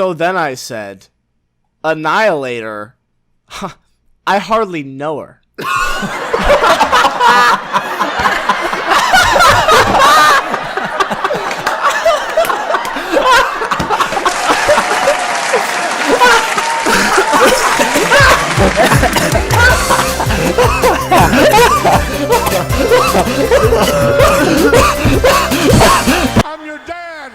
So then I said, Annihilator. Huh, I hardly know her. I'm your dad.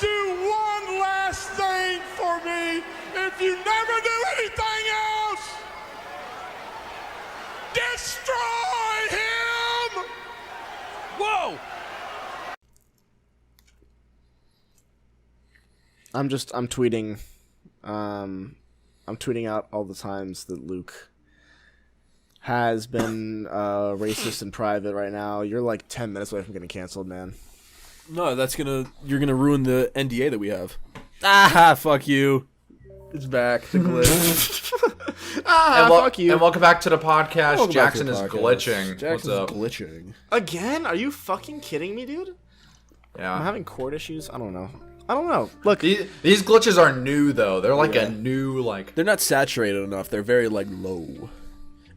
Do one last thing for me. If you never do anything else, destroy him. Whoa. I'm tweeting. I'm tweeting out all the times that Luke has been racist in private right now. You're like 10 minutes away from getting canceled, man. No, you're gonna ruin the NDA that we have. Ah, fuck you. It's back. The glitch. Fuck you. And welcome back to the podcast. Welcome back to Jackson the is podcast. glitching. Jackson's What's up? glitching. Again? Are you fucking kidding me, dude? I'm Yeah. having cord issues. I don't know. Look, These glitches are new though. They're like a new like. They're not saturated enough. They're very like low.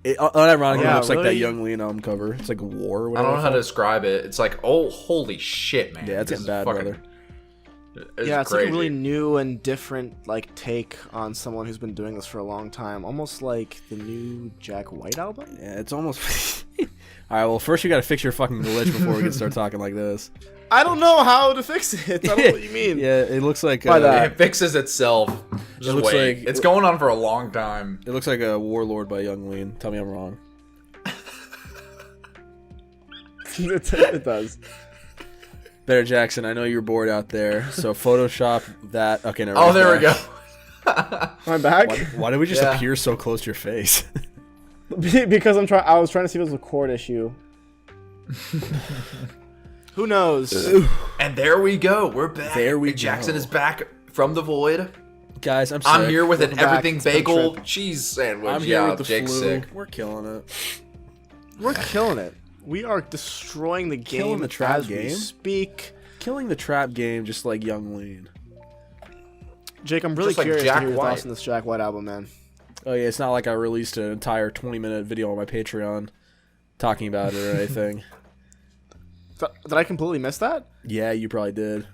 It unironically Yeah, looks like that really? young Lean album cover. It's like war. Or I whatever don't know how to it's describe it. It's like, oh, holy shit, man. Yeah, it's This getting is bad, brother. It's yeah, it's crazy. like a really new and different like take on someone who's been doing this for a long time. Almost like the new Jack White album. Yeah, it's almost. All right, well, first you gotta fix your fucking glitch before we can start talking like this. I don't know how to fix it. I don't know what you mean. Yeah, it looks like. By that. It fixes itself. Just looks wait. like- It's going on for a long time. It looks like a Warlord by Young Lean. Tell me I'm wrong. It does. Better Jackson, I know you're bored out there, so Photoshop that. Okay, never Oh, mind. there we go. Am I back? Why did we just Yeah. appear so close to your face? Because I was trying to see if it was a cord issue. Who knows? And there we go. We're back. There we Jackson go. is back from the void. Guys, I'm sick. I'm here with an Welcome back. everything It's been a bagel trip. cheese sandwich. I'm here Yeah, with the Jake's flu. sick. We're killing it. We're killing it. We are destroying the game Killing the trap as we game? speak. Killing the trap game just like Young Lean. Jake, I'm really Just like curious Jack to hear your White. thoughts on this Jack White album, man. Oh yeah, it's not like I released an entire 20-minute video on my Patreon talking about it or anything. Did I completely miss that? Yeah, you probably did.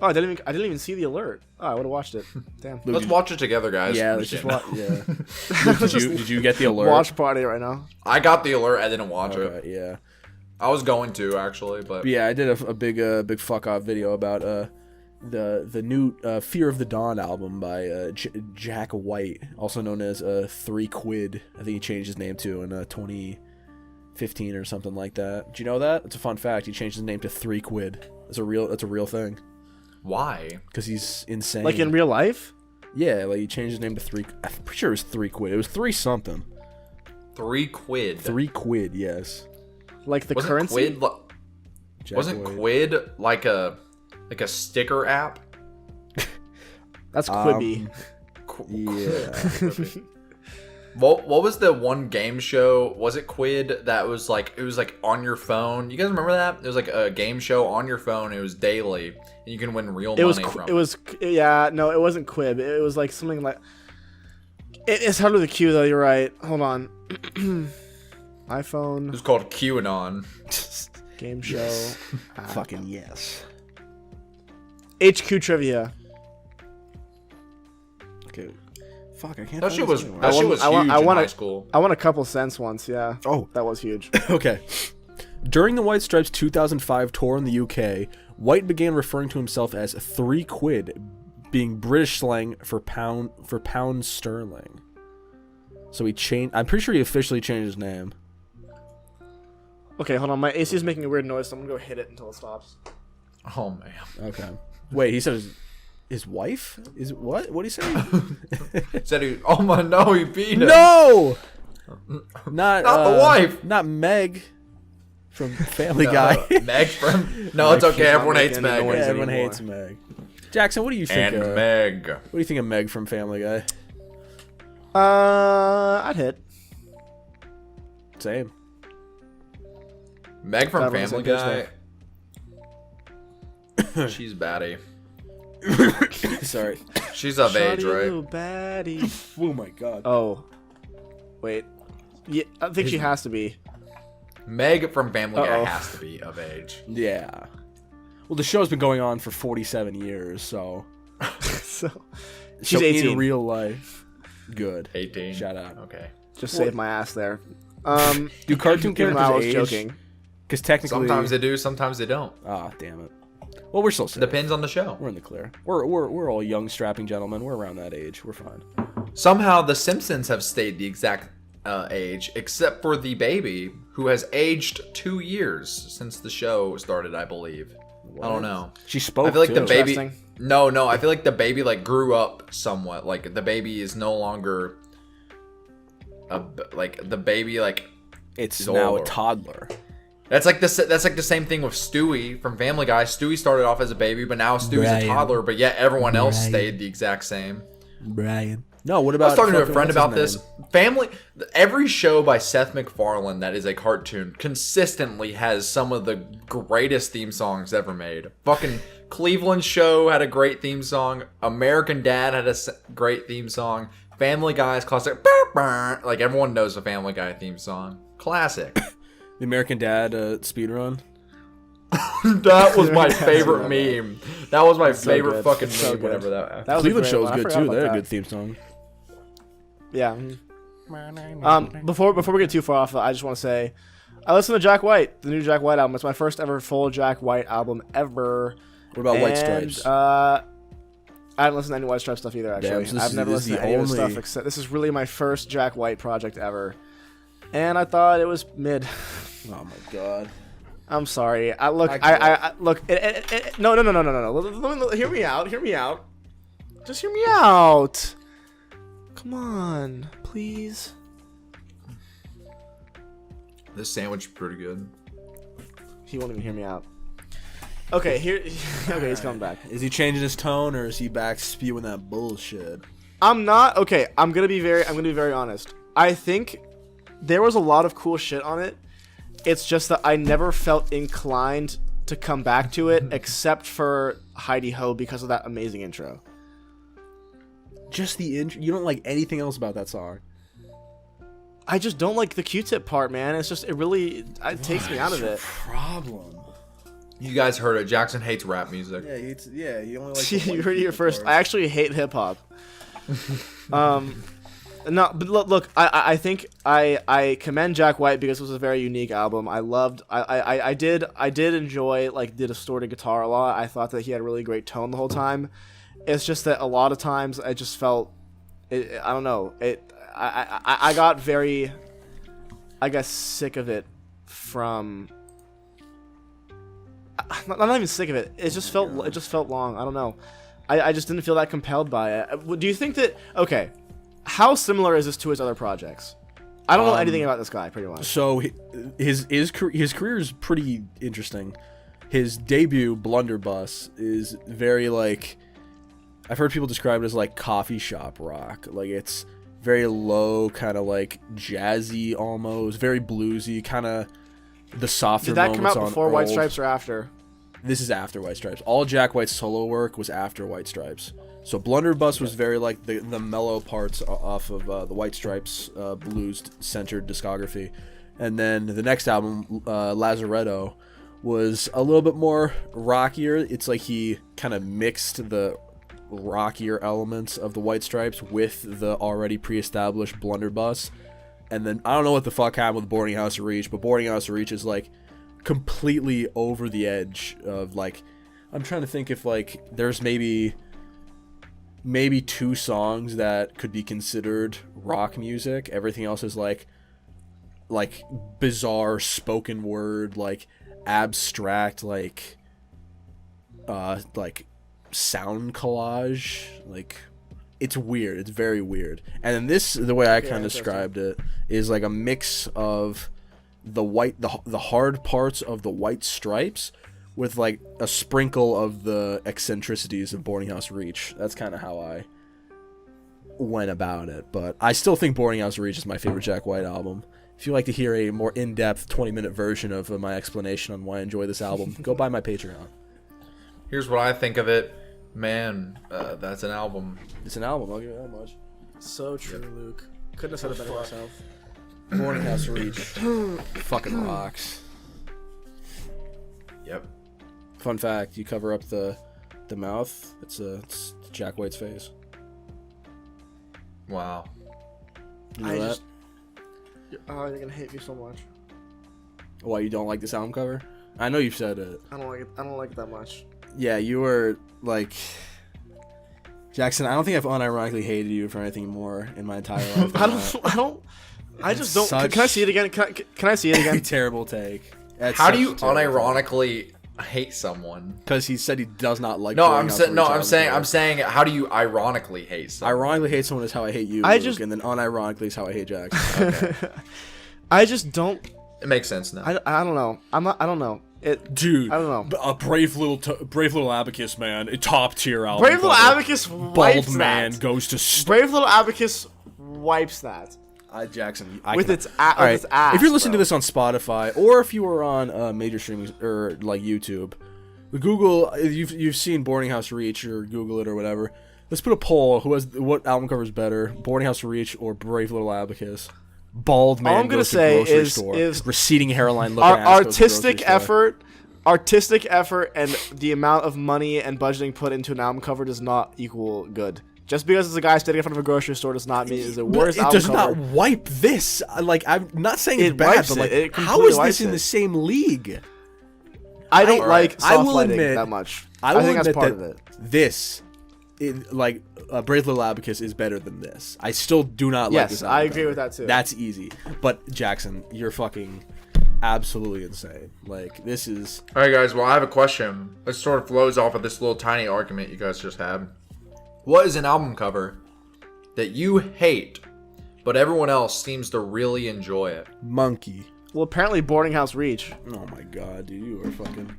Oh, I didn't even see the alert. Oh, I would have watched it. Damn. Let's watch it together, guys. Yeah, I'm let's just kidding. watch. Yeah. Did you get the alert? Watch party right now. I got the alert. I didn't watch it. Okay, yeah. I was going to actually, but But yeah, I did a big fuck off video about the new Fear of the Dawn album by Jack White, also known as 3 Quid. I think he changed his name to in 2015 or something like that. Do you know that? It's a fun fact. He changed his name to 3 Quid. That's a real thing. why? Because he's insane. Like in real life? Yeah, like he changed his name to 3. I'm pretty sure it was 3 Quid. It was 3 something. 3 Quid. 3 Quid, yes. Like the Wasn't currency? Quid? Jack Wasn't White. Quid like a sticker app? That's Quibi. Yeah. What was the one game show? Was it Quid that was like it was like on your phone? You guys remember that? It was like a game show on your phone. It was daily, and you can win real money from it. Yeah, no, it wasn't Quib. It was like something like. It's hard with a Q though. You're right. Hold on. It iPhone was called QAnon. game show. Fucking yes. HQ trivia. Okay. Fuck, I can't. That shit find was this anywhere. that shit was huge in won high a- school. I won a couple cents once. Yeah. Oh. That was huge. Okay. During the White Stripes 2005 tour in the UK, White began referring to himself as 3 Quid, being British slang for pound sterling. So he changed. I'm pretty sure he officially changed his name. Okay, hold on. My AC is making a weird noise, so I'm gonna go hit it until it stops. Oh man. Okay. Wait, he said his wife? Is what? What did he say? Said he? Oh my no, he beat him. No. Not the wife. Not Meg from Family Guy. Meg from. No, it's okay. Everyone hates any Meg. noise. Yeah, everyone anymore. hates Meg. Jackson, what do you think? And Meg. What do you think of Meg from Family Guy? I'd hit. Same. Meg from That was Family a good Guy. She's baddie. Sorry. She's of age, Shawty, right? little baddie. Oh my god. Oh, wait. Yeah, I think she has to be. Meg from Family Guy Uh-oh. has to be of age. Yeah. Well, the show's been going on for 47 years, so So she's so 18. in real life. Good. 18. Shout out. Okay. Just saved my ass there. Do cartoon even though I was characters age? joking. Because technically, Sometimes they do, sometimes they don't. Ah, damn it. Well, we're still safe. Depends on the show. We're in the clear. We're all young, strapping gentlemen. We're around that age. We're fine. Somehow, The Simpsons have stayed the exact age, except for the baby, who has aged 2 years since the show started, I believe. I don't know. She spoke. I feel like too. the baby. Interesting. No. I feel like the baby like grew up somewhat. Like the baby is no longer. Like the baby like. It's is now older. a toddler. That's like the same thing with Stewie from Family Guy. Stewie started off as a baby, but now Stewie's Brian. a toddler. But yet everyone else Brian. stayed the exact same. Brian. No, what I about? was talking to a fucking- friend what's about his this. name? Every show by Seth MacFarlane that is a cartoon consistently has some of the greatest theme songs ever made. Fucking Cleveland Show had a great theme song. American Dad had a great theme song. Family Guy's classic. Like everyone knows the Family Guy theme song. Classic. The American Dad speedrun. That was my favorite meme. That was my favorite good. fucking So meme good. whenever that. That was a Cleveland great Show one. is I good forgot too. about They're a that. good theme song. Yeah. Before we get too far off, I just want to say, I listened to Jack White, the new Jack White album. It's my first ever full Jack White album ever. What about White And, Stripes? I haven't listened to any White Stripes stuff either. Actually, Damn, so this I've is- never this is listened to the any of his only- stuff. Except this is really my first Jack White project ever, and I thought it was mid. Oh my god. I'm sorry. I look. I look. No. Let me, hear me out. Hear me out. Just hear me out. Come on, please. This sandwich is pretty good. He won't even hear me out. Okay, here. Okay, he's coming back. Is he changing his tone or is he back spewing that bullshit? I'm not. Okay, I'm gonna be very honest. I think there was a lot of cool shit on it. It's just that I never felt inclined to come back to it, except for Heidi Ho because of that amazing intro. Just the intro. You don't like anything else about that song. I just don't like the Q-tip part, man. It's just it takes me out of it. Problem. You guys heard it. Jackson hates rap music. Yeah, you only like. You heard it here first. I actually hate hip hop. No, but look, I think I commend Jack White because it was a very unique album. I did enjoy the distorted guitar a lot. I thought that he had a really great tone the whole time. It's just that a lot of times I just felt, I don't know, I got very, I guess, sick of it from. I'm not even sick of it. It just felt long. I don't know. I just didn't feel that compelled by it. Do you think that how similar is this to his other projects? I don't know anything about this guy, pretty much. So his career is pretty interesting. His debut, Blunderbuss, is very I've heard people describe it as coffee shop rock. It's very low, kind of jazzy almost, very bluesy, kind of the softer Did that moments come out on before White Earl. Stripes or after? This is after White Stripes. All Jack White's solo work was after White Stripes. So Blunderbuss was very the mellow parts off of the White Stripes blues-centered discography. And then the next album, Lazaretto, was a little bit more rockier. It's he kind of mixed the rockier elements of the White Stripes with the already pre-established Blunderbuss. And then I don't know what the fuck happened with Boarding House of Reach, but Boarding House of Reach is completely over the edge of I'm trying to think if there's maybe 2 songs that could be considered rock music. Everything else is bizarre spoken word, abstract, sound collage. It's weird. It's very weird. And then this, the way I kind of described it, is a mix of the hard parts of the White Stripes with a sprinkle of the eccentricities of Boarding House Reach. That's kind of how I went about it. But I still think Boarding House Reach is my favorite Jack White album. If you'd like to hear a more in-depth 20-minute version of my explanation on why I enjoy this album, go buy my Patreon. Here's what I think of it. Man, that's an album. It's an album. I'll give you that much. So true, Luke. Couldn't have said it better myself. Boarding House Reach. Fucking rocks. Yep. Fun fact: you cover up the mouth. It's Jack White's face. Wow. You know that? Oh, you're gonna hate me so much. Why you don't like this album cover? I know you've said it. I don't like it. I don't like it that much. Yeah, you were like Jackson. I don't think I've unironically hated you for anything more in my entire life. I just don't. Can I see it again? Can I see it again? Terrible take. How do you unironically hate someone? Because he said he does not like. I'm saying. How do you ironically hate someone? Ironically hate someone is how I hate you, Luke, and then unironically is how I hate Jackson. Okay. I just don't. It makes sense now. I don't know. I don't know. Dude, I don't know. A brave little abacus, man. A top tier album. Brave Little Abacus wipes Bald man that. goes to. Brave Little Abacus wipes that. Jackson, With its ass. If you're listening bro. to this on Spotify, or if you were on major streaming or like YouTube, Google. You've seen Boarding House Reach or Google it or whatever. Let's put a poll. What album cover is better, Boarding House Reach or Brave Little Abacus? Bald man. All I'm gonna goes say to grocery is store. Receding hairline. Looking ass artistic effort. Artistic effort and the amount of money and budgeting put into an album cover does not equal good. Just because it's a guy standing in front of a grocery store does not mean it's the worst album cover. It does not wipe this. Like, I'm not saying it's bad, but like, how is this in the same league? I don't like soft I will lighting admit, that much. I will think that's admit part that of it. this, Brave Little Abacus is better than this. I still do not like this Yes, album I agree cover. with that too. That's easy. But Jackson, you're fucking absolutely insane. Like, this is... All right, guys. Well, I have a question. It sort of flows off of this little tiny argument you guys just had. What is an album cover that you hate, but everyone else seems to really enjoy it? Monkey. Well, apparently Boarding House Reach. Oh my god, dude, you are fucking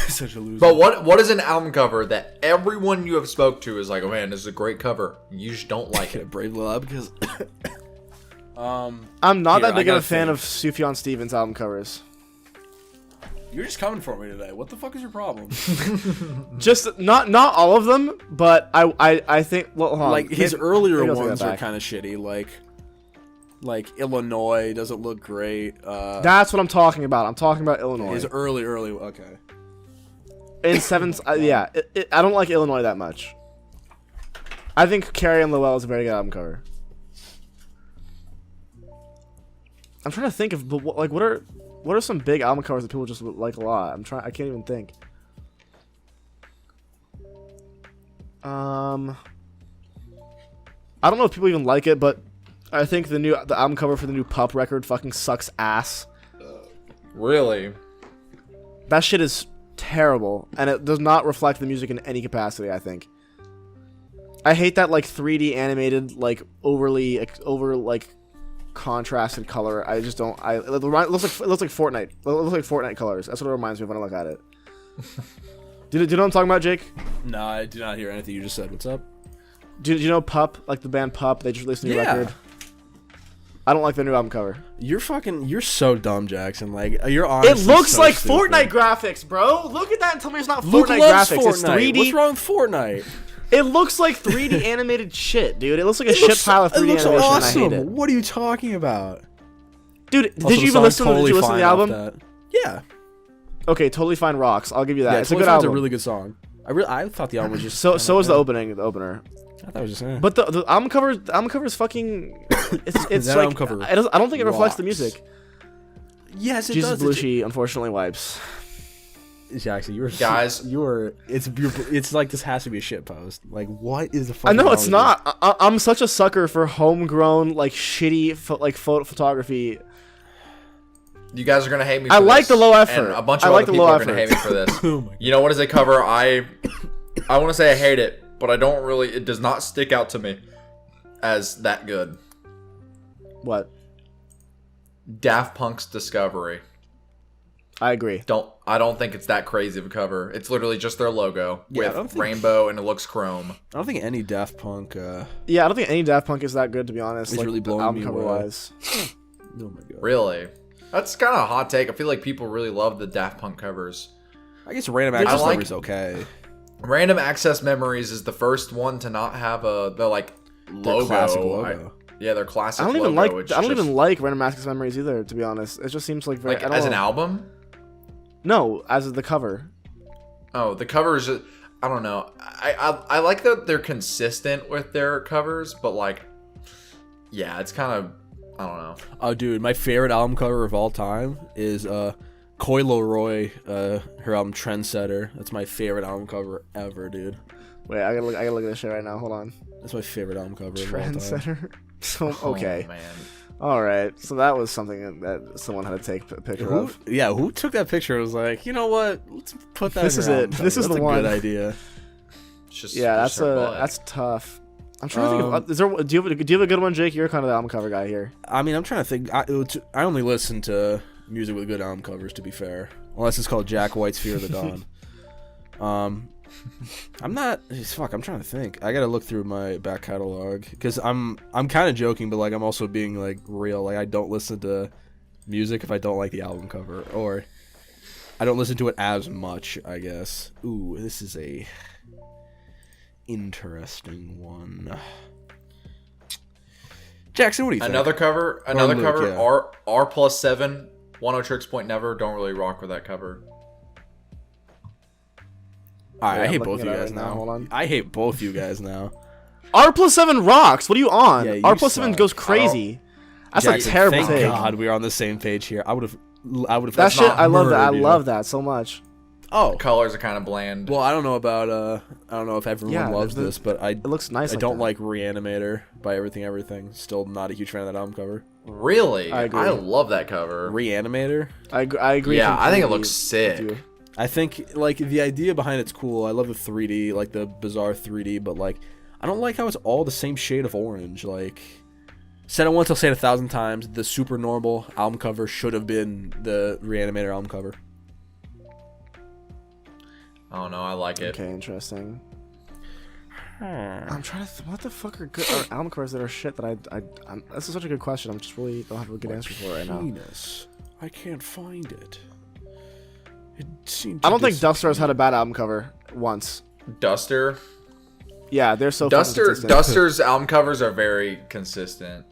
such a loser. But what is an album cover that everyone you have spoke to is like, oh man, this is a great cover. You just don't like it. Brave Little Abacus. I'm not that big of gotta a fan think. of Sufjan Stevens album covers. You're just coming for me today. What the fuck is your problem? Just not all of them, but I think well, hold on. Like his Maybe- earlier maybe I'll take ones that are back. kind of shitty. Like Illinois doesn't look great. That's what I'm talking about. I'm talking about Illinois. His early okay. In seventh, yeah, I don't like Illinois that much. I think Carrie and Lowell is a very good album cover. I'm trying to think of like what are some big album covers that people just like a lot. I can't even think. I don't know if people even like it, but I think the album cover for the new Pup record fucking sucks ass. Really? That shit is terrible, and it does not reflect the music in any capacity, I think. I hate that, like, 3D animated, like, over, like, contrasted color. I just don't... it looks like Fortnite. It looks like Fortnite colors. That's what it reminds me of when I look at it. Do you know what I'm talking about, Jake? No, I did not hear anything you just said. What's up? Do you know Pup? Like, the band Pup? They just released a new record. I don't like their new album cover. You're so dumb, Jackson. Like, you're honestly It looks so like stupid. Fortnite graphics, bro. Look at that and tell me it's not Luke Fortnite loves graphics. Fortnite. It's 3D. What's wrong with Fortnite? It looks like 3D animated shit, dude. It looks like a shit pile of 3D it looks animation. awesome. And I hate it. What are you talking about? Dude, Also, did you even listen to the album? That. Yeah. Okay, Totally Fine rocks. I'll give you that. Yeah, It's a good album. a really good song. I thought the album was just So was the opener. I thought it was just eh. But the album cover is fucking. It's That like album cover I don't think it reflects the rocks. music. Yes, it Jesus does. Belushi unfortunately wipes. Jackson, you're Guys. it's like this has to be a shit post. Like, what is the fuck? I know it's not. I'm such a sucker for homegrown like shitty photography. You guys are gonna hate me. I For like this, the low effort. And a bunch I of like other the people low are gonna hate me effort. for this. Oh my God. You know what is a cover? I want to say I hate it, but I don't really. It does not stick out to me as that good. What? Daft Punk's Discovery. I agree. I don't think it's that crazy of a cover. It's literally just their logo Yeah, I don't with think- rainbow and it looks chrome. I don't think any Daft Punk. Yeah, I don't think any Daft Punk is that good to be honest. It's like, really blowing album me cover away. wise. Oh my god. Really? That's kind of a hot take. I feel like people really love the Daft Punk covers. I guess Random Access like- Number is okay. Random Access Memories is the first one to not have the logo. classic logo. Their classic I don't even logo. like. I don't even like Random Access Memories either. To be honest, it just seems like very. Like I don't as an know. album. No, as the cover. Oh, the covers. I don't know. I like that they're consistent with their covers, but like, yeah, it's kind of. I don't know. Oh, dude, my favorite album cover of all time is Coy Leroy, her album Trendsetter. That's my favorite album cover ever, dude. Wait, I gotta look at this shit right now. Hold on. That's my favorite album cover of all time. Trendsetter. So okay. Oh, man. All right. So that was something that someone had to take a picture of. Who took that picture? And was like, you know what? Let's put that. This in is our it. album cover. This is That's the a one. good idea. It's just, Yeah, just her butt. that's tough. I'm trying to think. Is there? Do you have a good one, Jake? You're kind of the album cover guy here. I mean, I'm trying to think. I only listen to music with good album covers, to be fair. Unless it's called Jack White's Fear of the Dawn. I'm not. Fuck. I'm trying to think. I gotta look through my back catalog because I'm kind of joking, but like I'm also being like real. Like I don't listen to music if I don't like the album cover, or I don't listen to it as much, I guess. Ooh, this is a interesting one. Jackson, what do you think? Another cover. Luke, yeah. R+7. 10 Tricks Point Never. Don't really rock with that cover. Alright, Yeah, I hate I'm both looking you at it guys right now. now. Hold on. I hate both you guys now. R+7 rocks. What are you on? Yeah, you R+7 suck. goes crazy. That's Jackson, a terrible thank take. God we're on the same page here. I would have. That shit. I love that. I murdered you. love that so much. Oh, The colors are kind of bland. well, I don't know about. I don't know if everyone Yeah, loves the- this, but It looks nice. I like don't that. like Reanimator by Everything. Still not a huge fan of that album cover. Really? I agree. I love that cover. Reanimator. I agree. Yeah, I think it completely looks with you. sick. I think like the idea behind it's cool. I love the 3D, like the bizarre 3D, but like I don't like how it's all the same shade of orange. Like said it once, I'll say it 1,000 times. The super normal album cover should have been the Reanimator album cover. I don't know. I like it. Okay, interesting. I'm trying to. What the fuck are good are album covers that are shit that I'm, this is such a good question. I'm just really don't have a good answer for it right now. Penis. I can't find it. It seemed. I don't think Duster has had a bad album cover once. Duster. Yeah, they're so fucking consistent. Duster's album covers are very consistent.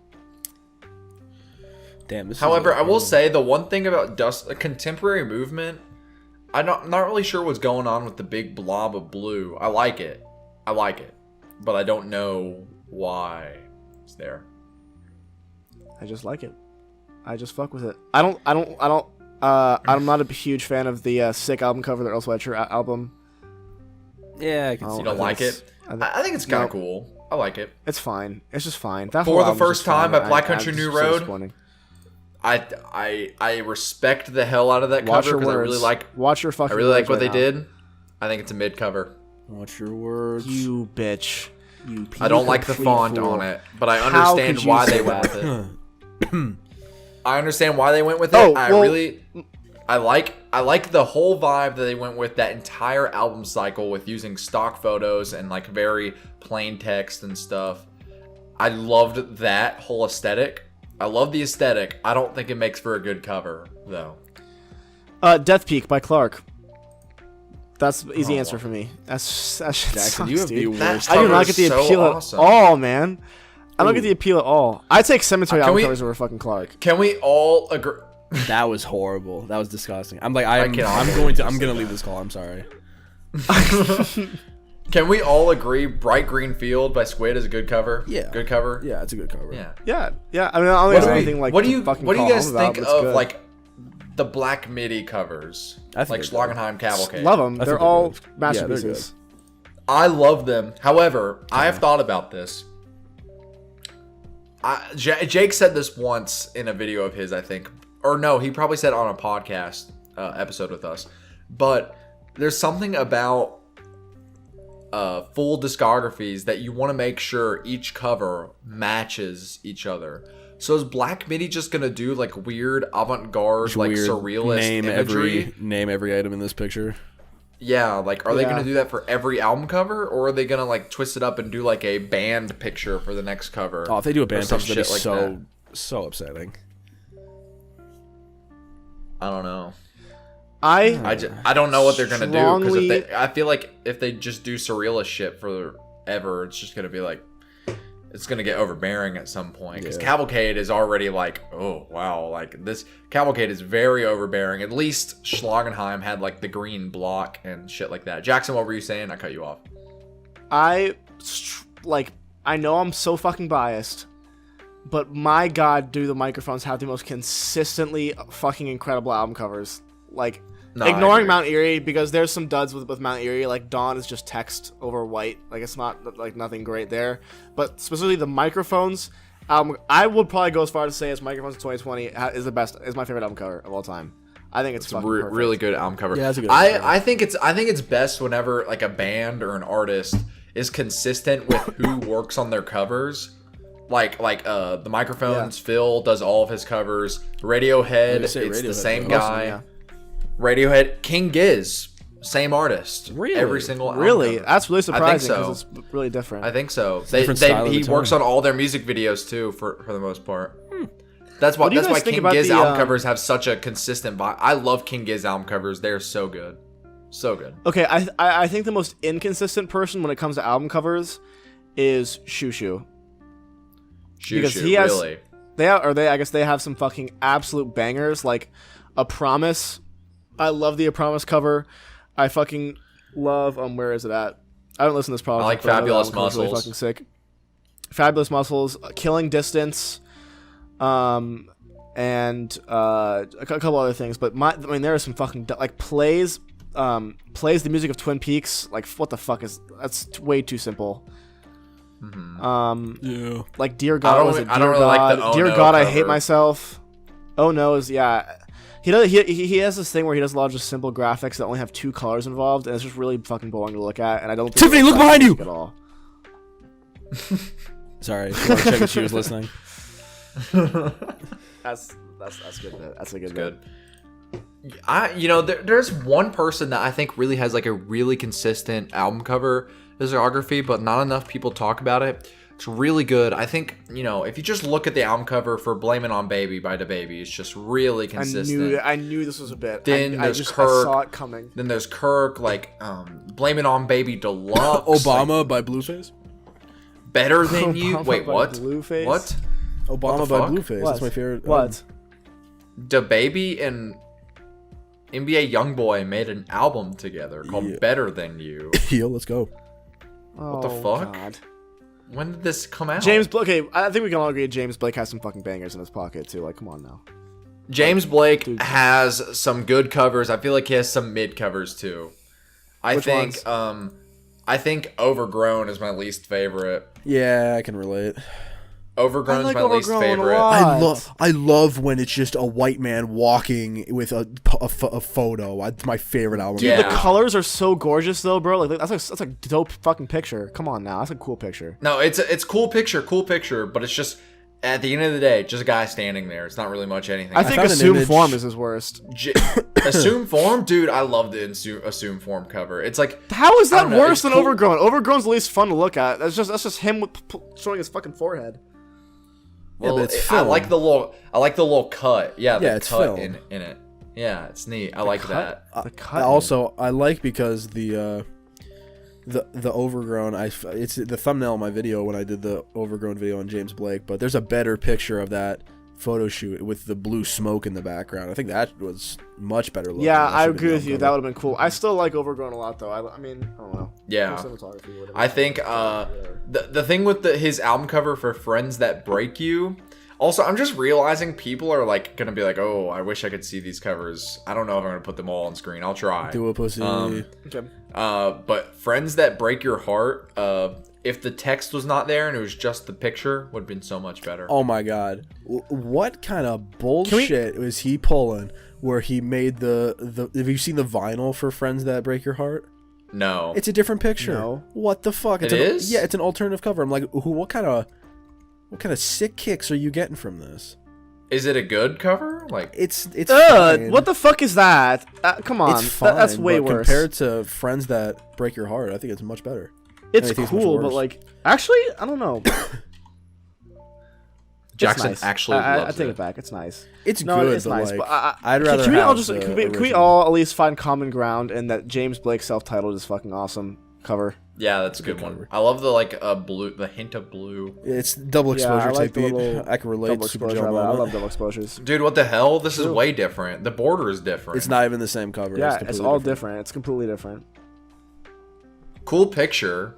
Damn. This However, is I will say the one thing about contemporary movement, I'm not really sure what's going on with the big blob of blue. I like it, but I don't know why it's there. I just like it. I just fuck with it. I'm not a huge fan of the sick album cover, the Earl Sweatshirt album. Yeah, I can Oh, see You don't I like think it? it's- I think it's kind no. of cool. I like it. It's fine. It's just fine. That For whole the album's first just fine. time at Black I- Country I'm New just so Road, disappointing. I respect the hell out of that Watch cover your because words. Watch your fucking I really like words what they right now. did. I think it's a mid cover. Watch your words. You bitch. You I don't like the complete font fool. on it, but I How understand could you why say they went that? with it. I understand why they went with it. Oh, well- I like the whole vibe that they went with, that entire album cycle with using stock photos and like very plain text and stuff. I loved that whole aesthetic. I love the aesthetic. I don't think it makes for a good cover though. Death Peak by Clark. That's the easy answer for me. That shit Jackson, sucks, you have dude. the worst. I do cover not is get the so appeal awesome. at all, man. I don't get the appeal at all. I take Cemetery Can album we- covers over fucking Clark. Can we all agree? That was horrible. That was disgusting. I'm gonna leave this call. I'm sorry. Can we all agree Bright Green Field by Squid is a good cover? Yeah. Good cover? Yeah, it's a good cover. Yeah. Yeah. I mean, I don't think there's anything like. what do you fucking what do you call guys home about, think but it's of good. like the Black MIDI covers? I think Like they're good. Schlagenheim Cavalcade. Love them. I think They're they're all good. Yeah, they're masterpieces. I love them. However, I have thought about this. Jake said this once in a video of his, I think. Or no, he probably said it on a podcast episode with us. But there's something about full discographies that you want to make sure each cover matches each other. So is Black MIDI just gonna do like weird avant-garde, like Weird. surrealist imagery? Name every item in this picture. Yeah, like are they Yeah. gonna do that for every album cover, or are they gonna like twist it up and do like a band picture for the next cover? Oh, if they do a Or band some picture, that'd be shit like so upsetting. I don't know. I don't know what they're gonna do because I feel like if they just do surrealist shit forever, it's just gonna be like it's gonna get overbearing at some point. Because Cavalcade is already like, oh wow, like this Cavalcade is very overbearing. At least Schlagenheim had like the green block and shit like that. Jackson, what were you saying? I cut you off. I know I'm so fucking biased, but my god, do the microphones have the most consistently fucking incredible album covers. Like, ignoring Mount Eerie, because there's some duds with Mount Eerie, like Dawn is just text over white, like it's not like nothing great there. But specifically the microphones album, I would probably go as far to say as Microphones 2020 is my favorite album cover of all time. I think it's fucking perfect. Really good album cover. Yeah, that's a good album cover. I think it's best whenever like a band or an artist is consistent with who works on their covers. Like the Microphones, Phil does all of his covers. Radiohead, it's the same guy. Radiohead, King Giz, same artist. Really? Every single album Really? cover. That's really surprising because it's really different. I think so. He works on all their music videos too, for the most part. That's why King Giz album covers have such a consistent vibe. I love King Giz album covers. They're so good. So good. Okay, I think the most inconsistent person when it comes to album covers is Shushu. Because he has, really? I guess they have some fucking absolute bangers, like A Promise. I love the A Promise cover. I fucking love where is it at? I don't listen to this problem. I like Fabulous Muscles. Really fucking sick. Fabulous Muscles, Killing Distance, and a couple other things. But there are some fucking like plays the music of Twin Peaks. Like what the fuck that's way too simple. Yeah. Like Dear God, I don't really like the Dear God, I Hate Myself. Oh no, he has this thing where he does a lot of just simple graphics that only have 2 colors involved, and it's just really fucking boring to look at. And I don't think Tiffany, look behind you. At all. Sorry, I want to check if she was listening. That's good. That's a good. Good. There's one person that I think really has like a really consistent album cover discography, but not enough people talk about it. It's really good. I think, if you just look at the album cover for Blame It on Baby by DaBaby, it's just really consistent. I knew this was a bit. Then I saw it coming. Then there's Kirk, like Blame It on Baby Deluxe. Obama by Blueface? Better Than You. Wait, what? Blueface? What? Obama by Blueface. That's my favorite. What? DaBaby and NBA Youngboy made an album together called Better Than You. Yo, let's go. What the fuck? God. When did this come out? Okay, I think we can all agree James Blake has some fucking bangers in his pocket too. Like, come on now. James Blake has some good covers. I feel like he has some mid covers too. I think Overgrown is my least favorite. Yeah, I can relate. Overgrown is my least favorite. I love when it's just a white man walking with a photo. It's my favorite album. Dude, the colors are so gorgeous though, bro. Like that's a dope fucking picture. Come on now, that's a cool picture. No, it's cool picture, but it's just at the end of the day, just a guy standing there. It's not really much anything. I think Assume Form is his worst. Assume Form, dude. I love the Assume Form cover. It's like, how is that worse than Overgrown? Overgrown's the least fun to look at. That's just him showing his fucking forehead. Well, yeah, I like the little cut. Yeah, the cut in it. Yeah, it's neat. I like that. The cut. Also, I like because the Overgrown. It's the thumbnail of my video when I did the Overgrown video on James Blake. But there's a better picture of that photo shoot with the blue smoke in the background. I think that was much better looking. Yeah, I agree with you. That would have been cool. I still like Overgrown a lot, though. I mean, I don't know. Yeah. I think the thing with his album cover for Friends That Break You. Also, I'm just realizing people are like gonna be like, "Oh, I wish I could see these covers." I don't know if I'm gonna put them all on screen. I'll try. Do a pussy. Okay. But Friends That Break Your Heart. If the text was not there and it was just the picture, would have been so much better. Oh my god, what kind of bullshit was he pulling? Where he made the have you seen the vinyl for Friends That Break Your Heart? No. It's a different picture. No. What the fuck? It is? Yeah, it's an alternative cover. I'm like, what kind of sick kicks are you getting from this? Is it a good cover? Like it's fine. What the fuck is that? Come on, it's fine, that's way worse. Compared to Friends That Break Your Heart, I think it's much better. It's cool, but like, actually, I don't know. Jackson nice. actually loves I take it. it back. It's nice. It's No, good, it's but nice. like, But I'd rather can we all have just the can we original. all at least find common ground in that James Blake self-titled is fucking awesome cover. Yeah, that's a good one. cover. I love the blue, the hint of blue. It's double Yeah, exposure I like type the beat. little I can relate. double Super exposure. Joe I moment. love double exposures. Dude, what the hell? This is True. way different. The border is different. It's not even the same cover. Yeah, it's completely all different. It's completely different. Cool picture,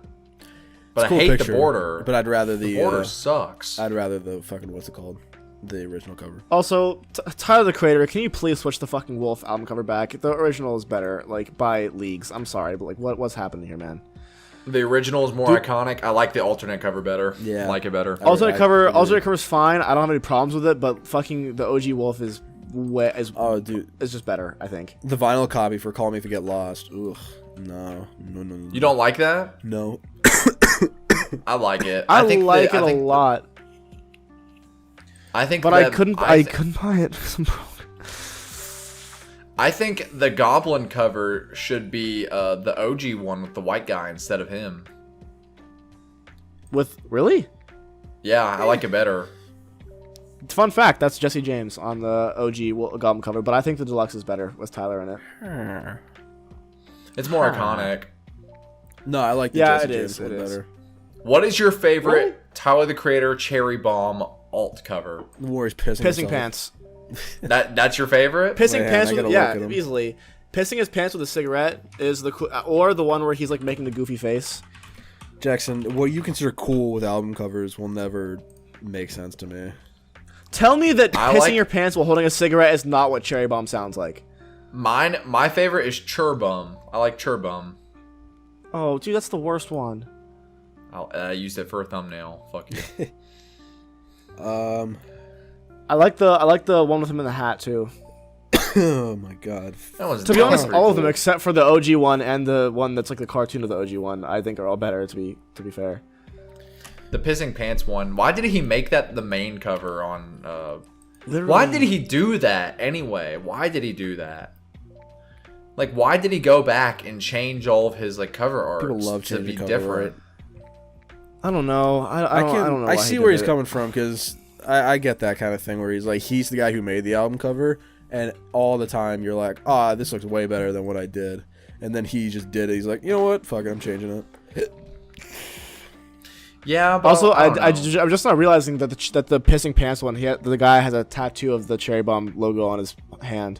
but It's a cool I hate picture, the border. But I'd rather the the border sucks. I'd rather the fucking what's it called? The original cover. Also, Tyler the Creator, can you please switch the fucking Wolf album cover back? The original is better, like by leagues. I'm sorry, but like, what's happening here, man? The original is more iconic. I like the alternate cover better. Yeah. I like it better. Alternate agree. cover's fine. I don't have any problems with it, but fucking the OG Wolf is Oh, dude, just better. I think. the vinyl copy for "Call Me If You Get Lost." Ugh, no. You don't like that? No. I like it. I think like that- it I a think, lot, I think, but that, I couldn't buy it. I think the Goblin cover should be the OG one with the white guy instead of him. With really? Yeah, I like it better. Fun fact, that's Jesse James on the OG Goblin cover, but I think the deluxe is better with Tyler in it. It's more iconic. No, I like the Yeah, Jesse it James is, one it is. better. What is your favorite Tyler the Creator Cherry Bomb alt cover? The Warrior's pissing. Pissing himself. pants. That's your favorite? Pissing Man, pants I with gotta look at him. easily. Pissing his pants with a cigarette is or the one where he's like making the goofy face. Jackson, what you consider cool with album covers will never make sense to me. Tell me that I pissing like- your pants while holding a cigarette is not what Cherry Bomb sounds like. My favorite is Churbum. I like Churbum. Oh, dude, that's the worst one. I used it for a thumbnail. Fuck you. I like the one with him in the hat too. Oh my god. That was To be honest, pretty all of them cool. except for the OG one and the one that's like the cartoon of the OG one, I think are all better. To be fair. The Pissing Pants one. Why did he make that the main cover on? Literally. Why did he do that anyway? Why did he do that? Like, why did he go back and change all of his like cover art People love to changing be cover different? I don't know. I don't know. I why see he where did he's it. coming from because I get that kind of thing where he's like he's the guy who made the album cover, and all the time you're like, this looks way better than what I did, and then he just did it. He's like, you know what? Fuck it, I'm changing it. Yeah. But Also, I don't know. I'm just not realizing that the pissing pants one, the guy has a tattoo of the Cherry Bomb logo on his hand.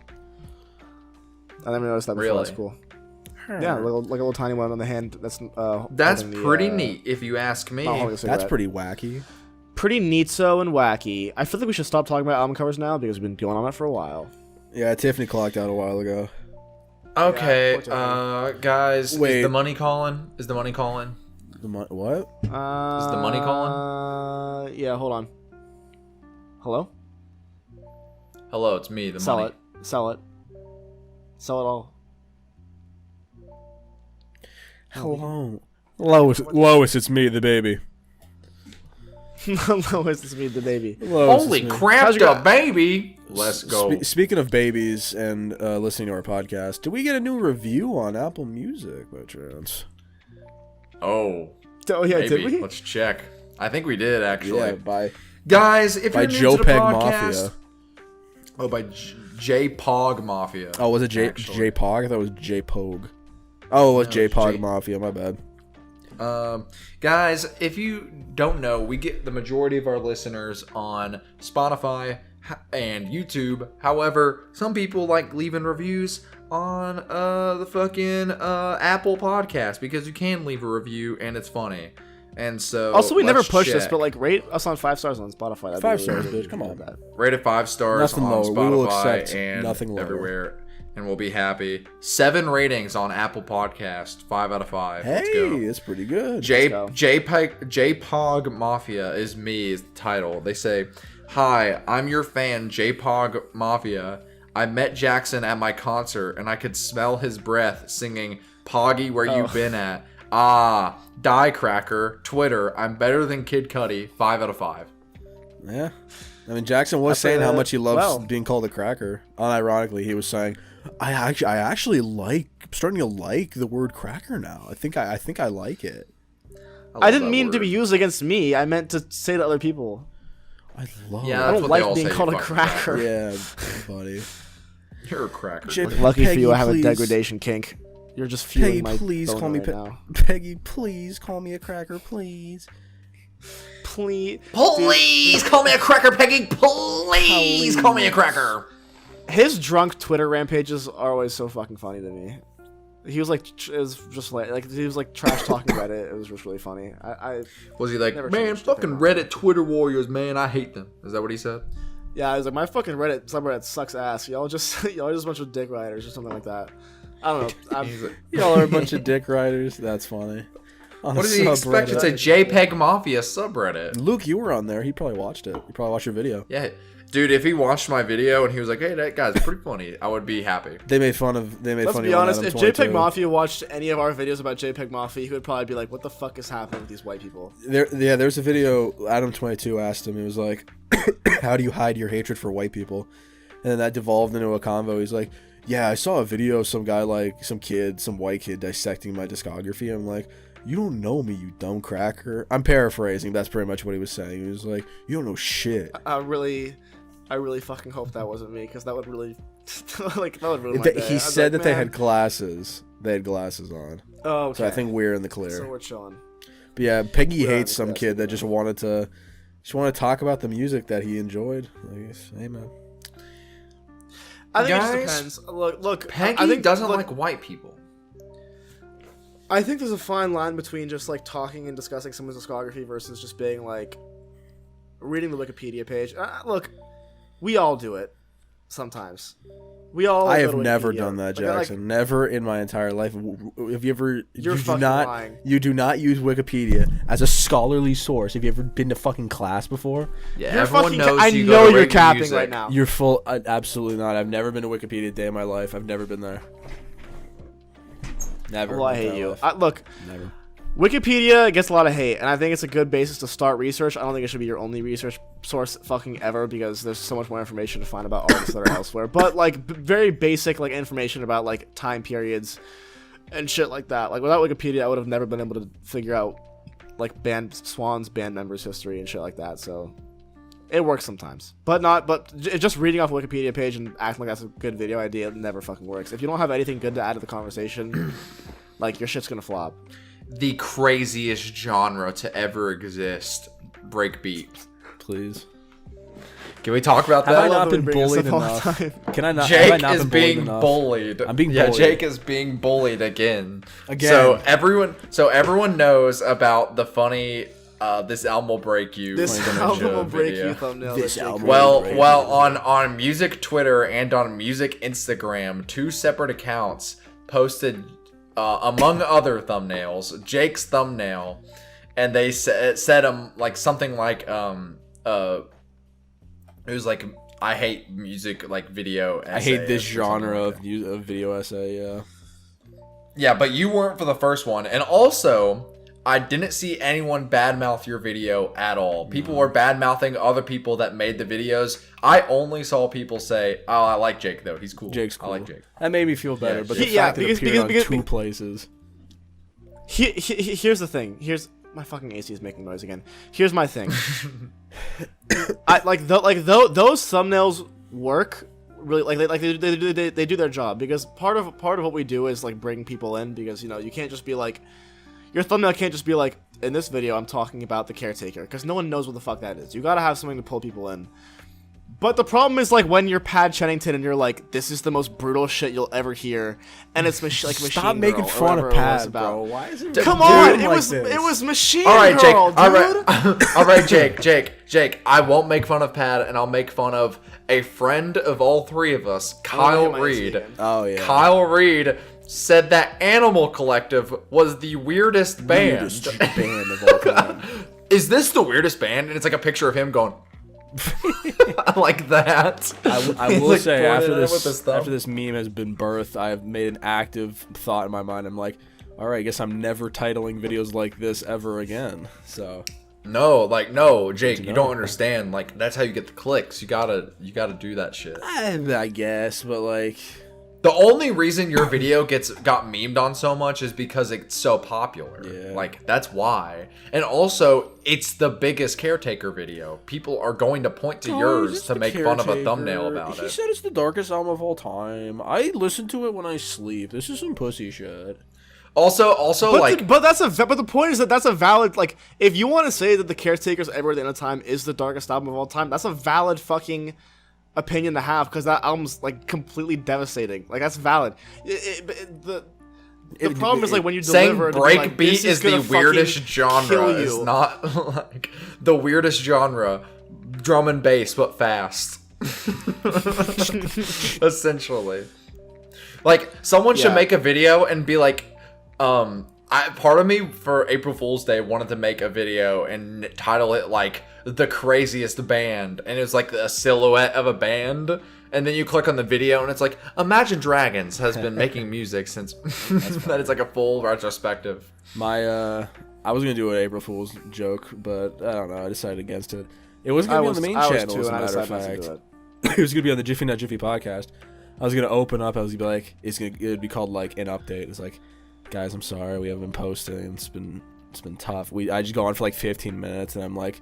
I never noticed that before. Really? That's cool. Yeah, like a little tiny one on the hand. That's holding pretty the, neat, if you ask me. not holding a That's cigarette. pretty wacky. pretty neat-so and wacky. I feel like we should stop talking about album covers now because we've been going on it for a while. Yeah, Tiffany clocked out a while ago. Okay, Yeah, guys. Wait. Is the money calling? Is the money calling? What? Is the money calling? Yeah, hold on. Hello? Hello, it's me. The Sell money. it. Sell it. Sell it all. Hello. Lois, it's me, the baby. Lois is me, the baby. Lois, Holy it's me. crap, How's your the baby! Let's go. Speaking of babies and listening to our podcast, did we get a new review on Apple Music by chance? Oh, Oh yeah, maybe. did we? Let's check. I think we did actually. Yeah, by Guys, if you're new Joe to the Peg podcast, Mafia. oh, by J Pog Mafia. Oh, was it J Pog? I thought it was J Pogue. Oh, it was No, J it's Pog J- Mafia. My bad. Guys, if you don't know, we get the majority of our listeners on Spotify and YouTube. However, some people like leaving reviews on the fucking Apple podcast because you can leave a review and it's funny. And so Also, we never let's push this, check. but like rate us on 5 stars on Spotify. That'd be 5 really stars, good. bitch. Come on. That. Rate it 5 stars Nothing on lower. Spotify We will accept and nothing lower. everywhere, and we'll be happy. 7 ratings on Apple Podcast, 5 out of 5. Let's go. Hey, it's pretty good. go. JPOG Mafia is me is the title. They say, "Hi, I'm your fan, JPOG Mafia. I met Jackson at my concert, and I could smell his breath singing Poggy, where you been at? Ah, Die Cracker, Twitter. I'm better than Kid Cudi, 5 out of 5. Yeah. I mean, Jackson was I saying played how it much he loves well. being called a cracker. Unironically, he was saying, I actually like starting to like the word cracker now. I think I like it. I didn't mean to be used against me. I meant to say to other people. I love. Yeah, I that's don't what they like all being say, called you a fucking cracker. Yeah, buddy. You're a cracker. Jake, Lucky for Peggy, you, I have please. a degradation kink. You're just Peggy, fueling my please boner call me right now. Peggy. Please call me a cracker, please. Please. Please call me a cracker, Peggy. Please call me a cracker. His drunk Twitter rampages are always so fucking funny to me. He was like, it was just like he was like trash talking Reddit. It was just really funny. I Was he like, Never man, changed fucking anything. Reddit Twitter warriors, man, I hate them. Is that what he said? yeah, I was like, my fucking Reddit subreddit sucks ass. Y'all just a bunch of dick riders or something like that. I don't know. He's like, Y'all are a bunch of dick riders. That's funny. On what a did he expect? subreddit. It's a JPEG Mafia subreddit. Luke, you were on there. He probably watched it. He probably watched your video. Yeah, dude, if he watched my video and he was like, hey, that guy's pretty funny, I would be happy. They made fun of. They made Let's fun be of honest. Adam If 22. JPEG Mafia watched any of our videos about JPEG Mafia, he would probably be like, "What the fuck is happening with these white people?" There's a video. Adam 22 asked him. He was like, "How do you hide your hatred for white people?" And then that devolved into a convo. He's like, "Yeah, I saw a video of some guy, like some white kid, dissecting my discography." I'm like, "You don't know me, you dumb cracker." I'm paraphrasing. That's pretty much what he was saying. He was like, "You don't know shit." I really fucking hope that wasn't me, because that would really, like, that would ruin my day. He I was said like, that they "Man." had glasses. They had glasses on. Oh, okay. So I think we're in the clear. So we're chilling. But yeah, Peggy We're hates on some the kid that just wanted to talk about the music that he enjoyed. Like, hey man. I think it Guys, just depends. Look. Peggy I think doesn't look, like white people. I think there's a fine line between just like talking and discussing someone's discography versus just being like reading the Wikipedia page. Look, we all do it sometimes. We all. I go have to never Wikipedia. done that, Like, I, Jackson. Never in my entire life. Have you ever? You're you do fucking not. lying. You do not use Wikipedia as a scholarly source. Have you ever been to fucking class before? Yeah, You're everyone fucking. knows I you know go to you're rate capping music. right now. You're full. Absolutely not. I've never been to Wikipedia a day in my life. I've never been there. Never. Well, I in my hate entire you. life. Look, Never. Wikipedia gets a lot of hate, and I think it's a good basis to start research. I don't think it should be your only research source fucking ever, because there's so much more information to find about artists that are elsewhere. But like very basic like information about like time periods and shit like that. Like without Wikipedia, I would have never been able to figure out like Swan's band members' history and shit like that. So it works sometimes, but just reading off a Wikipedia page and acting like that's a good video idea never fucking works. If you don't have anything good to add to the conversation, like your shit's gonna flop. The craziest genre to ever exist, breakbeat. Please. Can we talk about Have I that? not been That we bring this bullied up all the enough? time. Can I not? have I Jake not is been bullied being enough? bullied. I'm being Yeah, bullied. Jake is being bullied again. Again. So everyone knows about the funny this album will break you. This Funny album Show will break video. you thumbnail. This that Jake album made. Well, on music Twitter and on music Instagram, two separate accounts posted among other thumbnails, Jake's thumbnail, and they said like something like it was like I hate music like video. I hate this essayists or something genre like of that. of video essay. Yeah. Yeah, but you weren't for the first one, and also I didn't see anyone badmouth your video at all. People were badmouthing other people that made the videos. I only saw people say, "Oh, I like Jake though. He's cool. Jake's cool. I like Jake." That made me feel better, Yeah, but the yeah, fact that it because- appeared on because- two places. Here's the thing. Here's my fucking AC is making noise again. Here's my thing. Those thumbnails work really they do their job, because part of what we do is like bring people in, because you can't just be like your thumbnail can't just be like, in this video I'm talking about the caretaker, because no one knows what the fuck that is. You gotta have something to pull people in. But the problem is like when you're Pad Chennington and you're like, this is the most brutal shit you'll ever hear, and it's like Machine Stop making Girl, or fun of whatever it was Pad, about. bro. Why is it? Come doing on, it like was this? Machine All right, Jake. Girl, dude. All right, all right, Jake. I won't make fun of Pad, and I'll make fun of a friend of all three of us, Kyle get my AC Reed. again. Oh yeah. Kyle Reed said that Animal Collective was the weirdest band. Weirdest band of all time. Is this the weirdest band? And it's like a picture of him going like that. I He's, will like, say pointing at it with his thumb. after this meme has been birthed, I have made an active thought in my mind. I'm like, all right, I guess I'm never titling videos like this ever again. So No, Jake, to you know. don't understand. Like that's how you get the clicks. You gotta do that shit. I guess, but like, The only reason your video got memed on so much is because it's so popular. Yeah. Like, that's why. And also, it's the biggest Caretaker video. People are going to point to yours to make fun of a thumbnail about it. He said it's the darkest album of all time. I listen to it when I sleep. This is some pussy shit. Also, but the point is that that's a valid, like, if you want to say that the Caretaker's Ever at the End of Time is the darkest album of all time, that's a valid fucking opinion to have, because that album's like completely devastating. Like, that's valid. The problem is, like, when you deliver saying like, breakbeat is the weirdest genre. It's not like the weirdest genre. Drum and bass, but fast. Essentially, like, someone should make a video and be like, part of me for April Fool's Day wanted to make a video and title it like the craziest band, and it's like a silhouette of a band, and then you click on the video and it's like Imagine Dragons has been making music since that. It's like a full retrospective. I was gonna do an April Fool's joke, but I don't know, I decided against it. It wasn't gonna be on the main channel, as a matter of fact. It was gonna be on the Jiffy Not Jiffy podcast. I was gonna open up, I was gonna be like, it'd be called like an update. It's like, guys, I'm sorry, we haven't been posting. It's been tough. I just go on for like 15 minutes, and I'm like,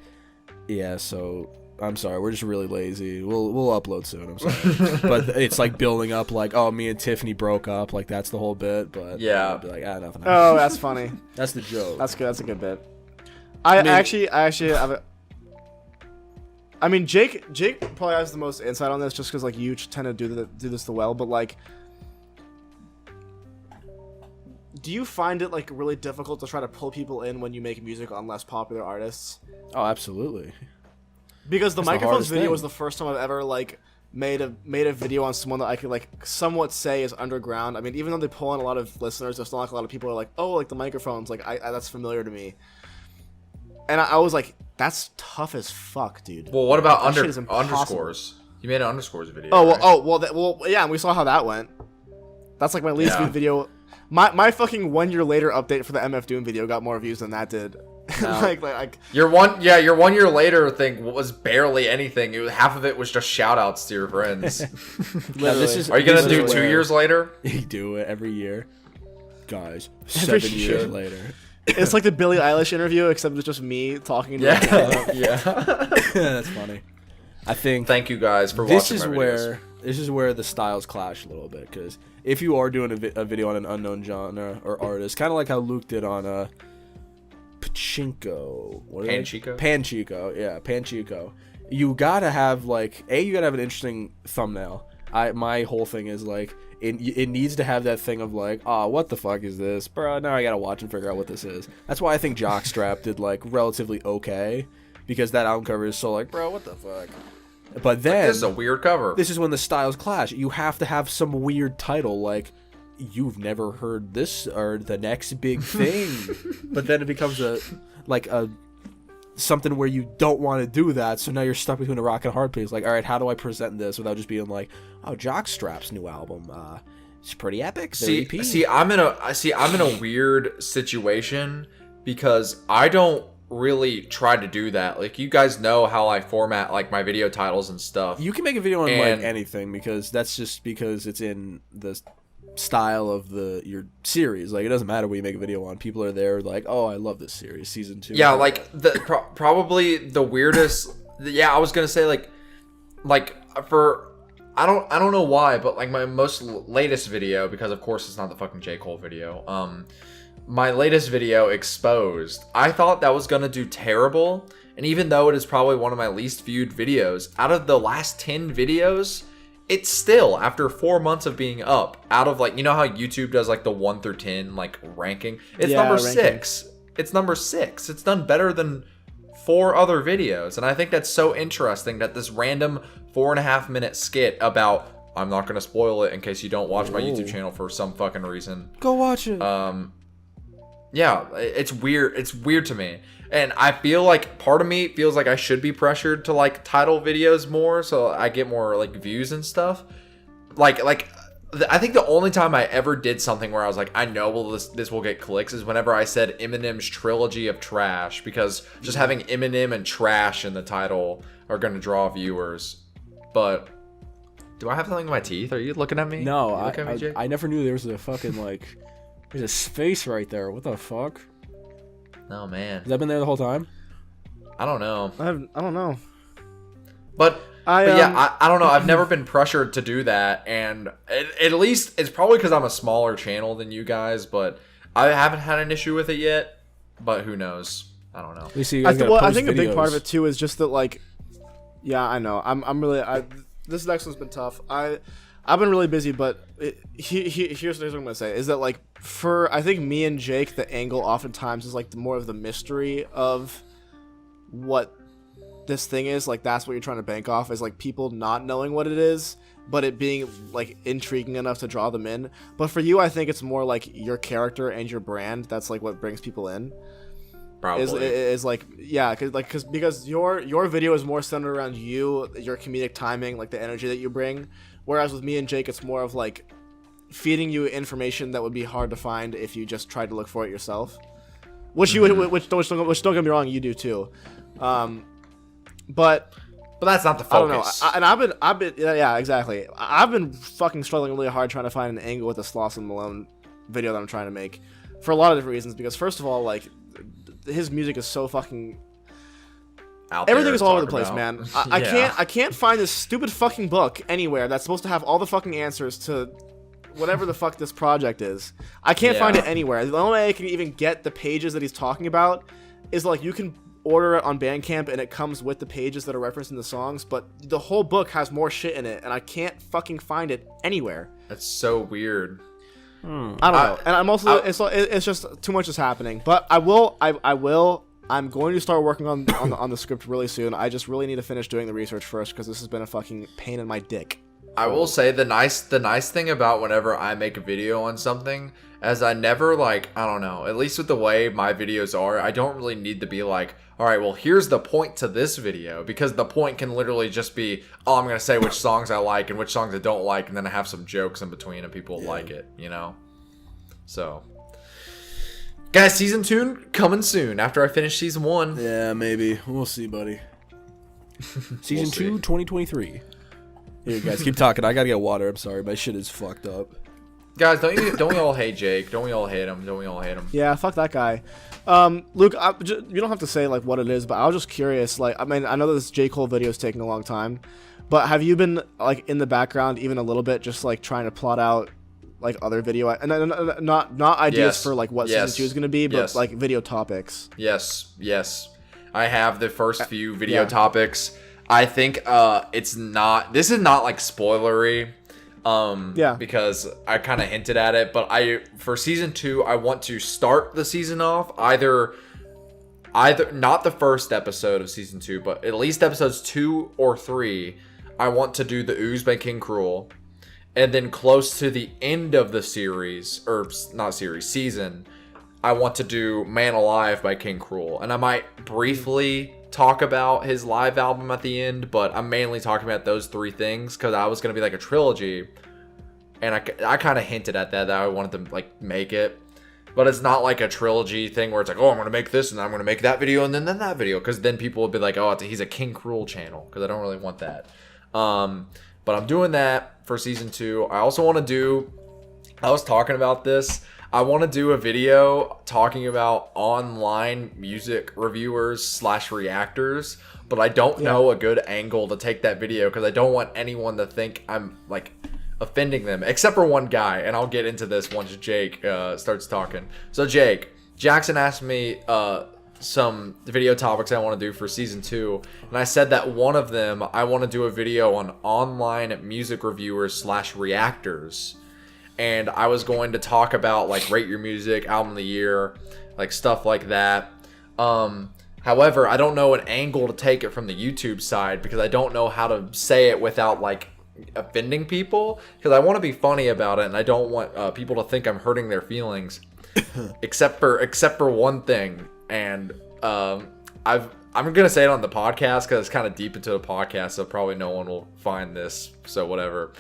yeah, so I'm sorry, we're just really lazy. We'll upload soon. I'm sorry, but it's like building up, like, oh, me and Tiffany broke up, like that's the whole bit. But yeah, I'll be like, nothing. Oh, that's funny. That's the joke. That's good. That's a good bit. I actually have a. I mean, Jake probably has the most insight on this, just because like you tend to do this the well, but like, do you find it like really difficult to try to pull people in when you make music on less popular artists? Oh, absolutely. Because the That's Microphones video thing. was the first time I've ever like made a video on someone that I could like somewhat say is underground. I mean, even though they pull in a lot of listeners, there's not like a lot of people are like, oh, like the Microphones, like I that's familiar to me. And I was like, that's tough as fuck, dude. Well, what about That shit is impossible. underscores? You made an underscores video. Oh well, right? well, yeah, and we saw how that went. That's like my least viewed video. My fucking 1 year later update for the MF Doom video got more views than that did. No. like your 1 year later thing was barely anything. Half of it was just shout outs to your friends. literally. Are you gonna do 2 years later? You do it every year, guys. Every 7 year. years later. It's like the Billie Eilish interview, except it's just me talking to Yeah. That's funny. I think Thank you guys for this watching is my where videos. this is where the styles clash a little bit, because if you are doing a video on an unknown genre or artist, kind of like how Luke did on Pachinko, Panchico, yeah, Panchico, you gotta have like you gotta have an interesting thumbnail. My whole thing is like it needs to have that thing of like, oh, what the fuck is this, bro? Now I gotta watch and figure out what this is. That's why I think Jockstrap did like relatively okay, because that album cover is so like, bro, what the fuck. But then This is a weird cover. this is when the styles clash. You have to have some weird title like, you've never heard this or the next big thing. But then it becomes a something where you don't want to do that, so now you're stuck between a rock and a hard place. Like, all right, how do I present this without just being like, oh, Jockstrap's new album, it's pretty epic. See, I'm in a weird situation because I don't really try to do that. Like, you guys know how I format like my video titles and stuff. You can make a video on like anything, because that's just because it's in the style of your series. Like, it doesn't matter what you make a video on. People are there like, oh, I love this series, season 2. Yeah, like probably the weirdest. Yeah, I was gonna say like for I don't know why, but like my most latest video, because of course it's not the fucking J. Cole video. My latest video, Exposed, I thought that was gonna do terrible, and even though it is probably one of my least viewed videos, out of the last 10 videos, it's still, after 4 months of being up, out of like, you know how YouTube does like the 1 through 10 like ranking? It's number 6. It's number 6. It's done better than 4 other videos. And I think that's so interesting that this random 4.5 minute skit about, I'm not going to spoil it in case you don't watch my YouTube channel for some fucking reason. Go watch it. Yeah, it's weird. It's weird to me. And I feel like part of me feels like I should be pressured to like title videos more so I get more like views and stuff. I think the only time I ever did something where I was like, I know this will get clicks is whenever I said Eminem's Trilogy of Trash, because just having Eminem and trash in the title are going to draw viewers. But Do I have something in my teeth? Are you looking at me? No, you looking at me, Jake? I never knew there was a fucking like. There's a space right there. What the fuck? Oh man. Has that been there the whole time? I don't know. I don't know. But yeah, I don't know. I've never been pressured to do that, and at least it's probably because I'm a smaller channel than you guys. But I haven't had an issue with it yet. But who knows? I don't know. You see, you guys gotta I post think a big videos. part of it too is just that, like, yeah, I know. I'm really. This next one's been tough. I've been really busy, but here's what I'm gonna say is that, like, for I think me and Jake, the angle oftentimes is like more of the mystery of what this thing is. Like, that's what you're trying to bank off, is like people not knowing what it is, but it being like intriguing enough to draw them in. But for you, I think it's more like your character and your brand. That's like what brings people in. Probably Is like, yeah, because your video is more centered around you, your comedic timing, like the energy that you bring. Whereas with me and Jake, it's more of like feeding you information that would be hard to find if you just tried to look for it yourself. Which you would, which don't get me wrong, you do too. But that's not the focus. I don't know. I've been yeah, exactly. I've been fucking struggling really hard trying to find an angle with the Sloss and Malone video that I'm trying to make for a lot of different reasons. Because first of all, like, his music is so fucking everything is all over the place, man. I can't find this stupid fucking book anywhere that's supposed to have all the fucking answers to whatever the fuck this project is. I can't find it anywhere. The only way I can even get the pages that he's talking about is, like, you can order it on Bandcamp and it comes with the pages that are referenced in the songs, but the whole book has more shit in it and I can't fucking find it anywhere. That's so weird. I don't know. And I'm also it's just too much is happening. But I'm going to start working on the script really soon. I just really need to finish doing the research first because this has been a fucking pain in my dick. I will say the nice thing about whenever I make a video on something, as I never, like, I don't know, at least with the way my videos are, I don't really need to be like, all right, well, here's the point to this video, because the point can literally just be, oh, I'm going to say which songs I like and which songs I don't like, and then I have some jokes in between and people like it, you know? So, guys, season 2 coming soon after I finish season 1. Yeah, maybe. We'll see, buddy. Season 2, 2023. Here, guys, keep talking. I gotta get water. I'm sorry, my shit is fucked up. Guys, don't we all hate Jake? Don't we all hate him? Don't we all hate him? Yeah, fuck that guy. Luke, you don't have to say, like, what it is, but I was just curious. Like, I mean, I know this J. Cole video is taking a long time, but have you been, like, in the background even a little bit, just, like, trying to plot out, like, other video, and not ideas for, like, what season 2 is going to be, but, like, video topics? Yes. I have the first few video topics. I think this is not like spoilery, because I kind of hinted at it, but for season 2 I want to start the season off either not the first episode of season 2, but at least episodes 2 or 3. I want to do the Ooze by King Cruel, and then close to the end of the season, I want to do Man Alive by King Cruel, and I might briefly talk about his live album at the end, but I'm mainly talking about those 3 things because I was going to be like a trilogy, and I kind of hinted at that I wanted to, like, make it, but it's not like a trilogy thing where it's like, oh, I'm going to make this and I'm going to make that video and then that video, because then people would be like, oh, he's a King Cruel channel, because I don't really want that. But I'm doing that for season 2. I also want to do, I was talking about this, I want to do a video talking about online music reviewers / reactors, but I don't know a good angle to take that video because I don't want anyone to think I'm, like, offending them, except for one guy, and I'll get into this once Jake starts talking. So Jackson asked me some video topics I want to do for season 2, and I said that one of them, I want to do a video on online music reviewers / reactors. And I was going to talk about, like, rate your music, album of the year, like, stuff like that. However, I don't know an angle to take it from the YouTube side because I don't know how to say it without, like, offending people. Because I want to be funny about it, and I don't want people to think I'm hurting their feelings. except for one thing, and I'm gonna say it on the podcast because it's kind of deep into the podcast, so probably no one will find this. So whatever.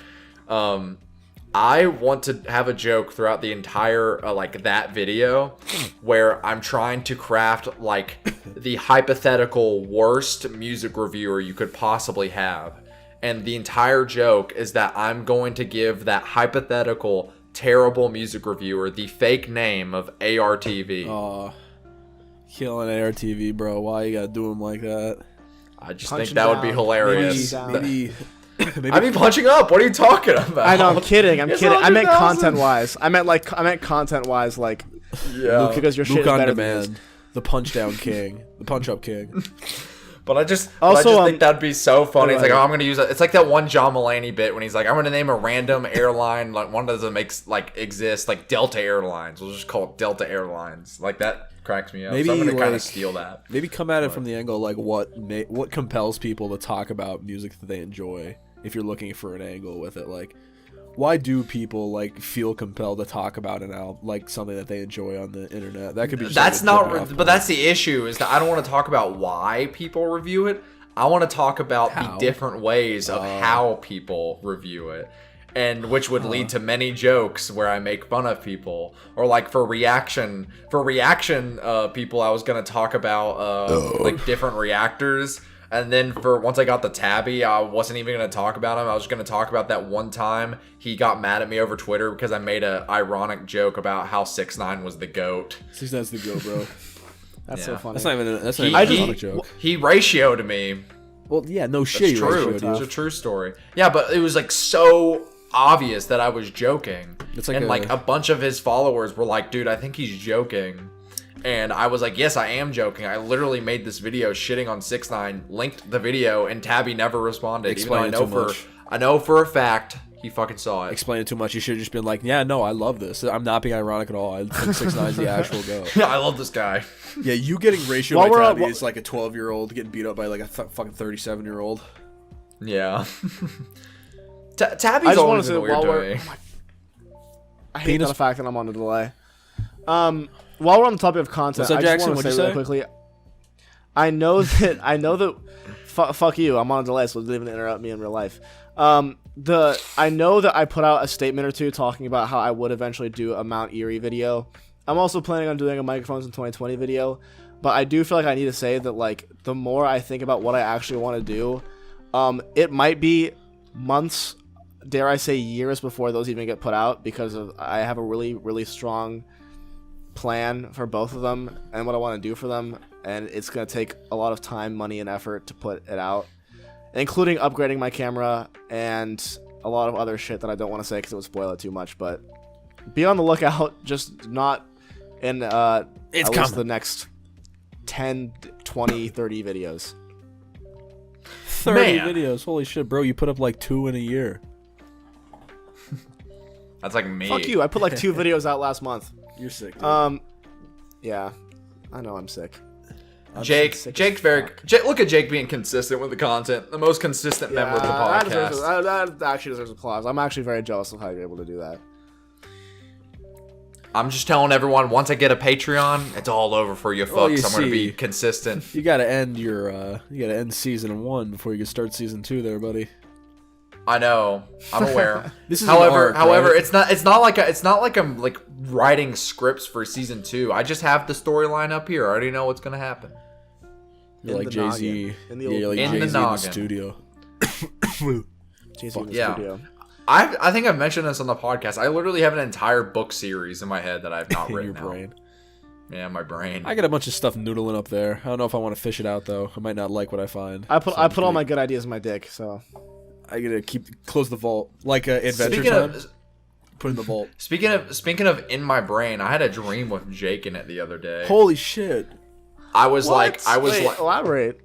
I want to have a joke throughout the entire, like, that video where I'm trying to craft, like, the hypothetical worst music reviewer you could possibly have. and the entire joke is that I'm going to give that hypothetical terrible music reviewer the fake name of ARTV. Oh, killing ARTV, bro. Why you gotta do him like that? I just think that would be hilarious. Maybe I mean, punching up. What are you talking about? I know. I'm kidding. I'm It's kidding. I meant 100,000. content wise. I meant content wise. Like, Yeah. because your shit Luke is on better than yours. demand, the punch down king, the punch up king. But I just Also, think that'd be so funny. It's like, right. oh, I'm gonna use it. It's like that one John Mulaney bit when he's like, I'm gonna name a random airline, like one that doesn't exist, like Delta Airlines. We'll just call it Delta Airlines. Like that cracks me up. Maybe so I'm gonna kind like, of steal that. Maybe come at it from the angle like what compels people to talk about music that they enjoy. If you're looking for an angle with it, like, why do people like feel compelled to talk about an album, like something that they enjoy on the internet? That could be. Just That's like a not, jumping off but point. that's the issue is that I don't want to talk about why people review it. I want to talk about How? the different ways of how people review it. And which would lead to many jokes where I make fun of people, or like for reaction people, I was gonna talk about like different reactors, and then for once I got the tabby, I wasn't even gonna talk about him. I was gonna talk about that one time he got mad at me over Twitter because I made a ironic joke about how 6ix9ine was the GOAT. 6ix9ine's the go, bro. That's so Yeah. funny. That's not even. That's not He, even a he, comic joke. he ratioed me. Well, yeah, no shit. It's you true. ratioed It's you. a true story. Yeah, but it was like so obvious that I was joking. It's like and a- like a bunch of his followers were like, dude, I think he's joking. And I was like, yes, I am joking. I literally made this video shitting on 6ix9ine, linked the video, and Tabby never responded. Explain even though it too much. I know for a fact he fucking saw it. Explain it too much. You should have just been like, yeah, no, I love this. I'm not being ironic at all. I think 6ix9ine's the actual go. I love this guy. Yeah, you getting ratioed While by we're on- Tabby is like a 12-year-old getting beat up by like a fucking 37-year-old. Yeah. I Tabby's just want always to in say a weird while we're. way. I hate Penis- the fact that I'm on a delay. While we're on the topic of content, What's up, I just Jackson? want to What'd say you really say? quickly. I know that. Fuck you. I'm on a delay, so don't even interrupt me in real life. I know that I put out a statement or two talking about how I would eventually do a Mount Erie video. I'm also planning on doing a Microphones in 2020 video, but I do feel like I need to say that like the more I think about what I actually want to do, it might be months, dare I say years before those even get put out, because I have a really, really strong plan for both of them and what I want to do for them, and it's going to take a lot of time, money, and effort to put it out, including upgrading my camera and a lot of other shit that I don't want to say because it would spoil it too much. But be on the lookout, just not in It's at least coming. the next 10, 20, 30 videos. 30 Man. videos. Holy shit, bro. You put up like 2 in a year. That's like me. Fuck you, I put like 2 videos out last month. You're sick, dude. Yeah, I know I'm sick. Jake, sick as Jake's very. Look at Jake being consistent with the content. The most consistent member of the podcast. That actually deserves applause. I'm actually very jealous of how you're able to do that. I'm just telling everyone, once I get a Patreon, it's all over for you Well, fucks. you I'm going to be see. consistent. You gotta end season 1 before you can start season 2 there, buddy. I know. I'm aware. This is however, an arc, right? it's not like I'm like writing scripts for season 2. I just have the storyline up here. I already know what's going to happen. You're In like the Jay-Z. noggin. In the Yeah, you're like In the Jay-Z in the noggin. studio. Jay-Z in the Yeah. studio. I think I've mentioned this on the podcast. I literally have an entire book series in my head that I've not In written your out. brain. Yeah, my brain. I got a bunch of stuff noodling up there. I don't know if I want to fish it out though. I might not like what I find. I put So I'm all gonna- my good ideas in my dick. So I gotta close the vault like Adventure Speaking Time. of Put in the vault. speaking of in my brain, I had a dream with Jake in it the other day. Holy shit! I was like, Wait, elaborate.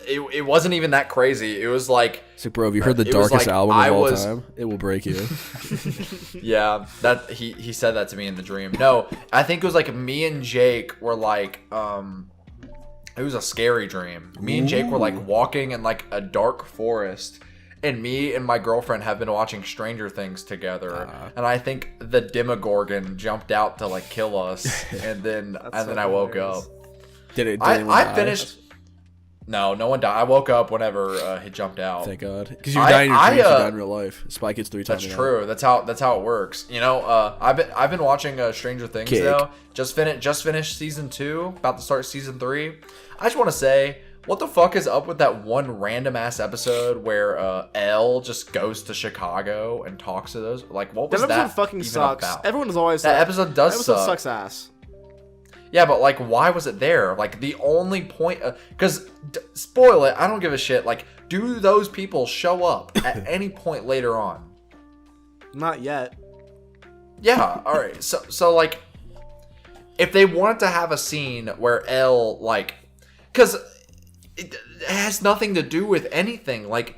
it wasn't even that crazy. It was like, So, bro, have you heard the It was darkest like album I of all was- time? It will break you. yeah, that he said that to me in the dream. No, I think it was like me and Jake were like, it was a scary dream. Me and Jake were like walking in like a dark forest, and me and my girlfriend have been watching Stranger Things together, and I think the Demogorgon jumped out to like kill us, and then I woke up. Did anyone I die? finished. No one died. I woke up whenever he jumped out. Thank God, because you die in your dreams, you die in real life. Spy Kids 3 times. That's true. That's how it works. You know, I've been watching Stranger Things Kick. though. Just finished season 2. About to start season 3. I just want to say what the fuck is up with that one random ass episode where Elle just goes to Chicago and talks to those? Like, what was that? That episode fucking sucks. About? Everyone is always that episode does that suck. episode sucks ass. Yeah, but like, why was it there? Like, the only point, because spoil it, I don't give a shit. Like, do those people show up at any point later on? Not yet. Yeah. All right. So like, if they wanted to have a scene where Elle, like, because it has nothing to do with anything. Like,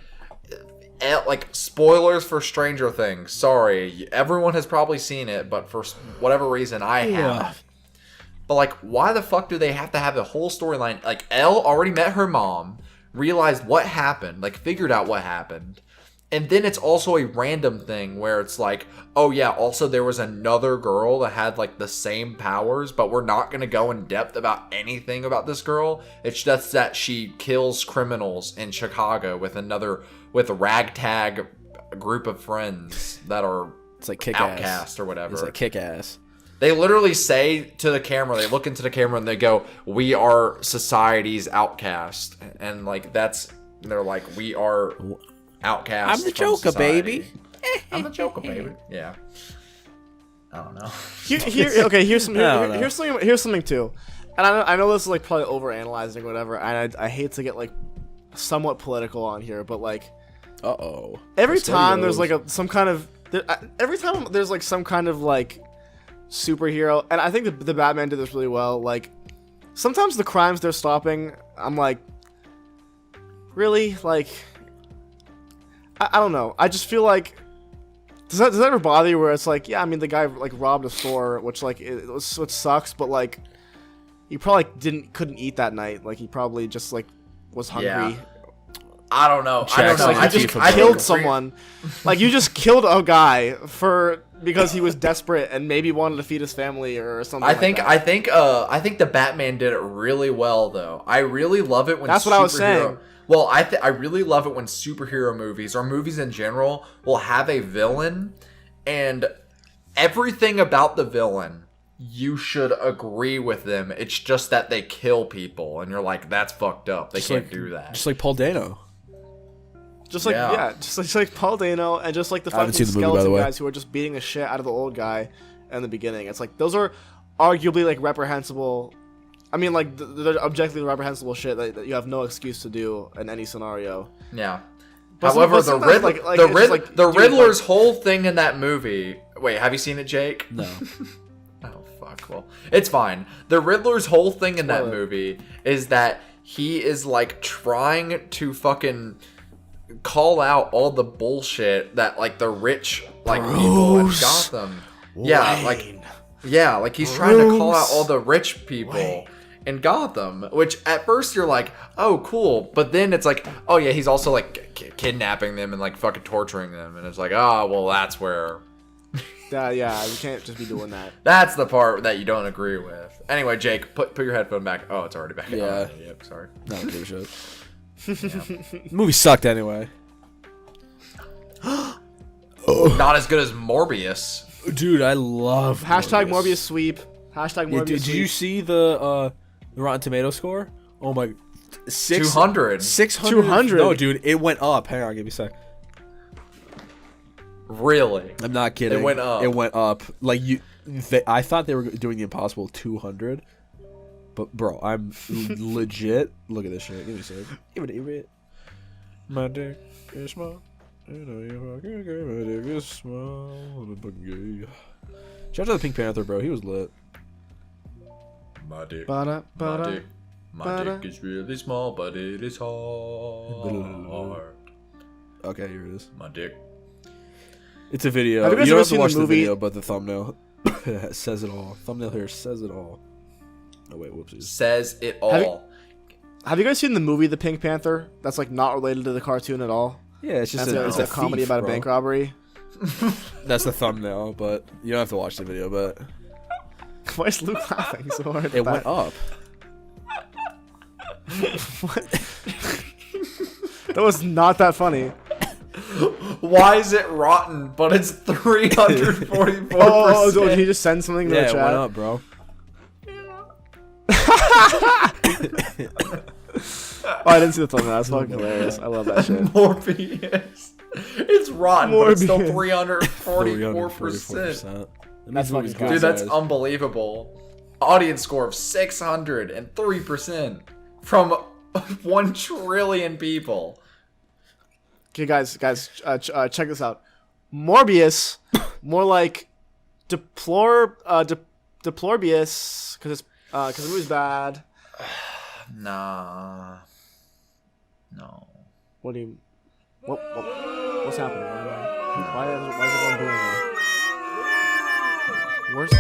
spoilers for Stranger Things. Sorry, everyone has probably seen it, but for whatever reason, I haven't. But like, why the fuck do they have to have the whole storyline? Like, Elle already met her mom, realized what happened, like figured out what happened. And then it's also a random thing where it's like, oh yeah, also there was another girl that had like the same powers, but we're not going to go in depth about anything about this girl. It's just that she kills criminals in Chicago with a ragtag group of friends that are it's like Kick-Ass. outcast or whatever. It's like Kick-Ass. They literally say to the camera, they look into the camera and they go, we are society's outcast. And like, they're like, we are outcast. I'm the Joker, baby. I'm the Joker, baby. Yeah. I don't know. Here's something too. And I know this is like probably overanalyzing or whatever, and I hate to get like somewhat political on here, but like, every time there's like some kind of like superhero, and I think the Batman did this really well. Like, sometimes the crimes they're stopping, I'm like, really? Like, I don't know. I just feel like, does that ever bother you? Where it's like, yeah, I mean, the guy like robbed a store, which like which sucks, but like, he probably couldn't eat that night. Like, he probably just like was hungry. Yeah. I don't know. I just killed someone. Like, you just killed a guy because he was desperate and maybe wanted to feed his family or something. I think the Batman did it really well, though. I really love it when that's what I was saying. Well, I really love it when superhero movies or movies in general will have a villain, and everything about the villain, you should agree with them. It's just that they kill people, and you're like, that's fucked up. They can't do that. Just like Paul Dano. Just like Paul Dano, and just like the fucking skeleton guys who are just beating the shit out of the old guy in the beginning. It's like, those are arguably like reprehensible. I mean, like, they're objectively reprehensible shit that you have no excuse to do in any scenario. Yeah. However, the Riddler's whole thing in that movie. Wait, have you seen it, Jake? No. Oh fuck. Well, it's fine. The Riddler's whole thing in that movie is that he is like trying to fucking call out all the bullshit that like the rich like people in Gotham. Like he's trying to call out all the rich people in Gotham, which at first you're like, oh cool, but then it's like, oh yeah, he's also like kidnapping them and like fucking torturing them, and it's like, oh well, that's where yeah, you can't just be doing that. That's the part that you don't agree with. Anyway, Jake, put your headphone back. Oh, it's already back. Yeah. Yep, sorry. No, give a shit. The movie sucked anyway. Not as good as Morbius. Dude, I love Morbius sweep. Morbius did you see the Rotten Tomato score? Oh my, 200. 600. No, dude, it went up. Hang on, give me a sec. Really? I'm not kidding. It went up. It went up. Like I thought they were doing the impossible 200. But bro, I'm legit. Look at this shit. Give me a sec. Give it. My dick is small. You know you fucking gay. My dick is small. Shout out to the Pink Panther, bro. He was lit. My dick. My dick is really small, but it is hard. Okay, here it is. My dick. It's a video. Have you guys don't ever have to seen watch the movie? video, but the thumbnail says it all. Thumbnail here says it all. Oh wait, whoopsies. Says it all. Have you guys seen the movie The Pink Panther? That's like not related to the cartoon at all. Yeah, it's just it's a comedy thief, about bro. a bank robbery. That's the thumbnail, but you don't have to watch the video. But why is Luke laughing so hard? It went up. What? That was not that funny. Why is it rotten? But it's 344%. Oh, did he just send something to the chat? Yeah, it went up, bro. I didn't see the thumbnail. That's fucking hilarious. I love that shit. Morbius. It's rotten, but it's still Morbius. 344%. That's fucking Dude, that's unbelievable. Audience score of 603% from 1 trillion people. Okay, guys, check this out. Morbius, more like Deplorbius, because the movie's bad. Nah. No. What do you? What's happening? Why is everyone booing me? Where's?